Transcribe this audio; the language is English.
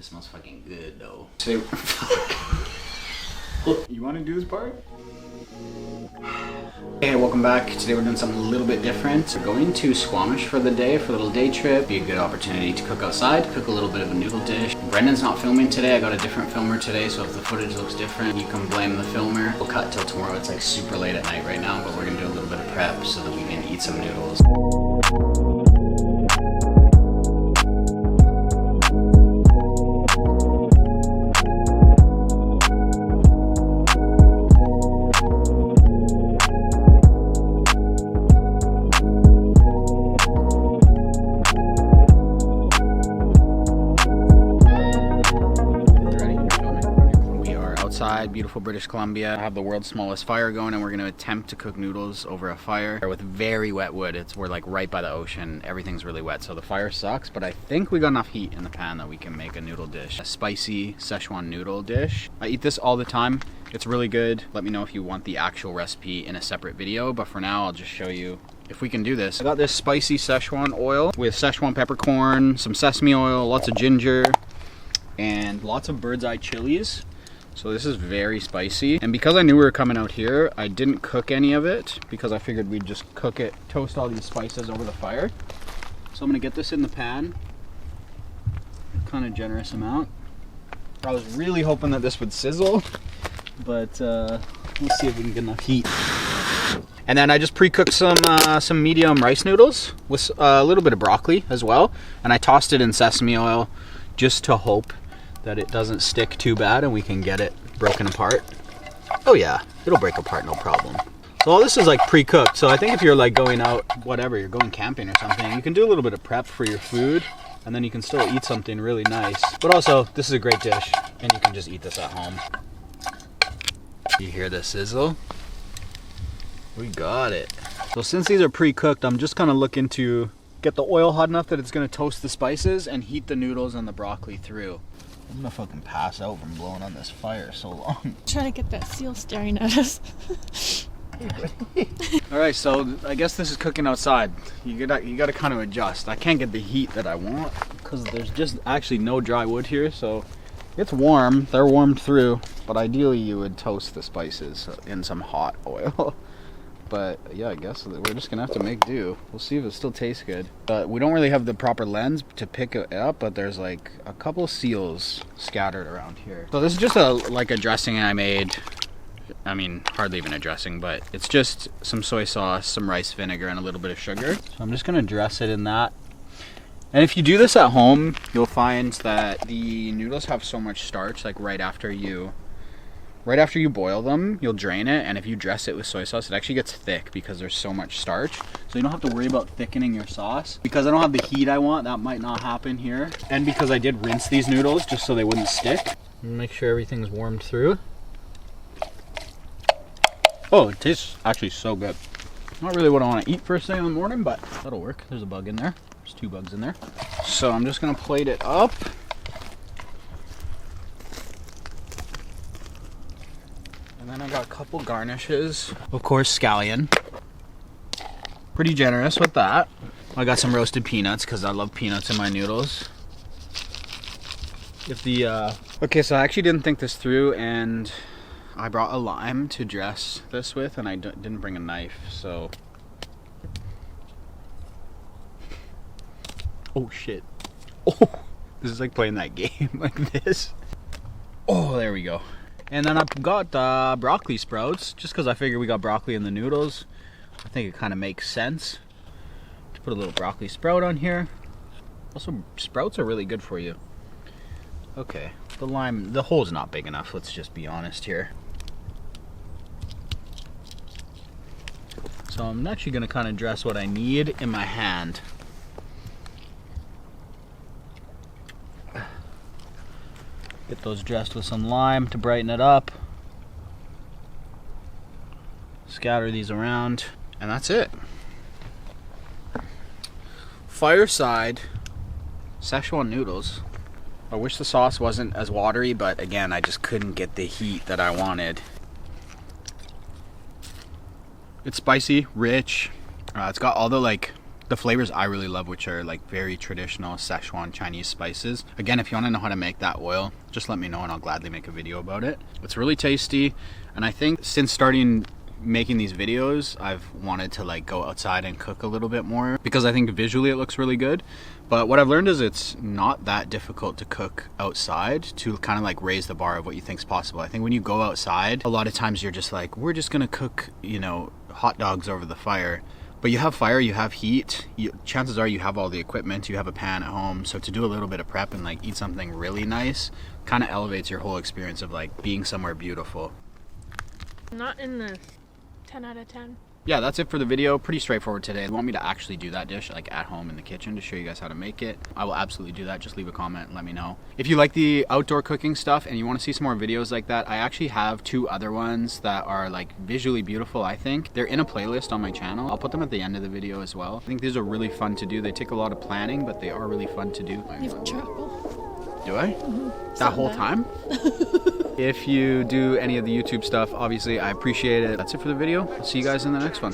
This smells fucking good though. Today, you want to do this part? Hey, welcome back. Today we're doing something a little bit different. We're going to Squamish for the day, for a little day trip. Be a good opportunity to cook outside, cook a little bit of a noodle dish. Brendan's not filming today. I got a different filmer today, so if the footage looks different, you can blame the filmer. We'll cut till tomorrow. It's like super late at night right now, but we're gonna do a little bit of prep so that we can eat some noodles. Beautiful British Columbia. I have the world's smallest fire going, and we're going to attempt to cook noodles over a fire with very wet wood. We're like right by the ocean. Everything's really wet, so the fire sucks, but I think we got enough heat in the pan that we can make a noodle dish. A spicy Sichuan noodle dish. I eat this all the time. It's really good. Let me know if you want the actual recipe in a separate video, but for now I'll just show you if we can do this. I got this spicy Sichuan oil with Sichuan peppercorn, some sesame oil, lots of ginger, and lots of bird's eye chilies. So this is very spicy, and because I knew we were coming out here, I didn't cook any of it because I figured we'd just cook it, toast all these spices over the fire. So I'm gonna get this in the pan, kind of generous amount. I was really hoping that this would sizzle, but let's see if we can get enough heat. And then I just pre-cooked some medium rice noodles with a little bit of broccoli as well, and I tossed it in sesame oil just to hope that it doesn't stick too bad and we can get it broken apart. Oh yeah, it'll break apart no problem. So all this is like pre-cooked, so I think if you're like going out, whatever, you're going camping or something, you can do a little bit of prep for your food and then you can still eat something really nice. But also, this is a great dish and you can just eat this at home. You hear the sizzle? We got it. So since these are pre-cooked, I'm just kind of looking to get the oil hot enough that it's gonna toast the spices and heat the noodles and the broccoli through. I'm gonna fucking pass out from blowing on this fire so long. Trying to get that seal staring at us. Alright, so I guess this is cooking outside. You gotta kind of adjust. I can't get the heat that I want because there's just actually no dry wood here, so it's warm. They're warmed through, but ideally you would toast the spices in some hot oil. But yeah, I guess we're just gonna have to make do. We'll see if it still tastes good. We don't really have the proper lens to pick it up, but there's like a couple seals scattered around here. So this is just like a dressing I made. I mean, hardly even a dressing, but it's just some soy sauce, some rice vinegar, and a little bit of sugar. So I'm just gonna dress it in that. And if you do this at home, you'll find that the noodles have so much starch, like right after you boil them, you'll drain it, and if you dress it with soy sauce, it actually gets thick because there's so much starch. So you don't have to worry about thickening your sauce. Because I don't have the heat I want, that might not happen here. And because I did rinse these noodles just so they wouldn't stick. Make sure everything's warmed through. Oh, it tastes actually so good. Not really what I want to eat first thing in the morning, but that'll work. There's a bug in there. There's 2 bugs in there. So I'm just gonna plate it up. And then I got a couple garnishes. Of course, scallion. Pretty generous with that. I got some roasted peanuts because I love peanuts in my noodles. Okay, so I actually didn't think this through, and I brought a lime to dress this with, and I didn't bring a knife, so. Oh shit. Oh, this is like playing that game like this. Oh, there we go. And then I've got broccoli sprouts, just because I figure we got broccoli in the noodles. I think it kind of makes sense to put a little broccoli sprout on here. Also, sprouts are really good for you. Okay, the hole's not big enough, let's just be honest here. So I'm actually going to kind of dress what I need in my hand. Get those dressed with some lime to brighten it up. Scatter these around, and that's it. Fireside Sichuan noodles. I wish the sauce wasn't as watery, but again, I just couldn't get the heat that I wanted. It's spicy, rich. It's got all the like the flavors I really love, which are like very traditional Sichuan Chinese spices. Again, if you want to know how to make that oil, just let me know and I'll gladly make a video about it. It's really tasty, and I think since starting making these videos, I've wanted to like go outside and cook a little bit more because I think visually it looks really good. But what I've learned is it's not that difficult to cook outside to kind of like raise the bar of what you think's possible. I think when you go outside, a lot of times you're just like, we're just gonna cook, you know, hot dogs over the fire. But you have fire, you have heat, chances are you have all the equipment, you have a pan at home. So to do a little bit of prep and like eat something really nice kind of elevates your whole experience of like being somewhere beautiful. Not in this. 10 out of 10. Yeah, that's it for the video. Pretty straightforward today. If you want me to actually do that dish like at home in the kitchen to show you guys how to make it, I will absolutely do that. Just leave a comment and let me know. If you like the outdoor cooking stuff and you want to see some more videos like that, I actually have 2 other ones that are like visually beautiful, I think. They're in a playlist on my channel. I'll put them at the end of the video as well. I think these are really fun to do. They take a lot of planning, but they are really fun to do. You have trouble. Do I? That whole time? If you do any of the YouTube stuff, obviously I appreciate it. That's it for the video. I'll see you guys in the next one.